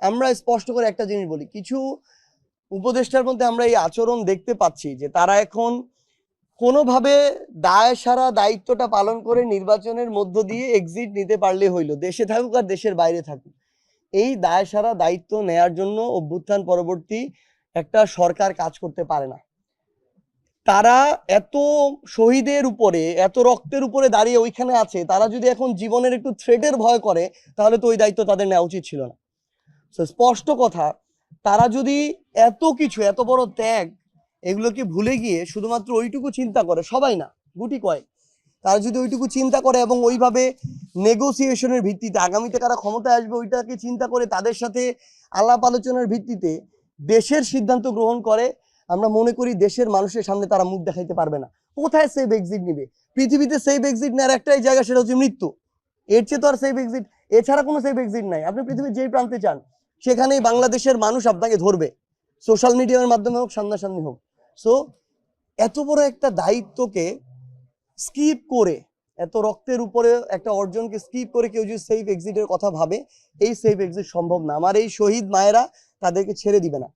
আমরা স্পষ্ট করে একটা জিনিস বলি, কিছু উপদেষ্টার মধ্যে আমরা এই আচরণ দেখতে পাচ্ছি যে তারা এখন কোনোভাবে দায় সারা দায়িত্বটা পালন করে নির্বাচনের মধ্য দিয়ে এক্সিট নিতে পারলে হইলো, দেশে থাকুক আর দেশের বাইরে থাকুক। এই দায় সারা দায়িত্ব নেয়ার জন্য অভ্যুত্থান পরবর্তী একটা সরকার কাজ করতে পারে না। তারা এত শহীদের উপরে, এত রক্তের উপরে দাঁড়িয়ে ওইখানে আছে, তারা যদি এখন জীবনের একটু থ্রেটের ভয় করে তাহলে তো ওই দায়িত্ব তাদের নেওয়া উচিত ছিল না। স্পষ্ট কথা, তারা যদি এত কিছু, এত বড় ত্যাগ, এগুলোকে ভুলে গিয়ে শুধুমাত্র ওইটুকু চিন্তা করে, সবাই না গুটি কয়েক, তারা যদি ওইটুকু চিন্তা করে এবং ওইভাবে নেগোসিয়েশনের ভিত্তিতে আগামীতে কারা ক্ষমতায় আসবে ওইটাকে চিন্তা করে তাদের সাথে আলাপ আলোচনার ভিত্তিতে দেশের সিদ্ধান্ত গ্রহণ করে, আমরা মনে করি দেশের মানুষের সামনে তারা মুখ দেখাইতে পারবে না। কোথায় সেফ এক্সিট নিবে? পৃথিবীতে সেফ এক্সিট নেওয়ার একটাই জায়গা, সেটা হচ্ছে মৃত্যু। এর চেয়ে তো আর সেফ এক্সিট, এছাড়া কোনো সেফ এক্সিট নাই। আপনি পৃথিবীর যেই প্রান্তে চান সেখানেই বাংলাদেশের মানুষ আপনাকে ধরবে, সোশ্যাল মিডিয়ার মাধ্যমে হোক, সামনাসামনি হোক। সো এত বড় একটা দায়িত্বকে স্কিপ করে, এত রক্তের উপরে একটা অর্জনকে স্কিপ করে কেউ যদি সেফ এক্সিটের কথা ভাবে, এই সেফ এক্সিট সম্ভব না। আমার এই শহীদ মায়েরা তাদেরকে ছেড়ে দিবে না।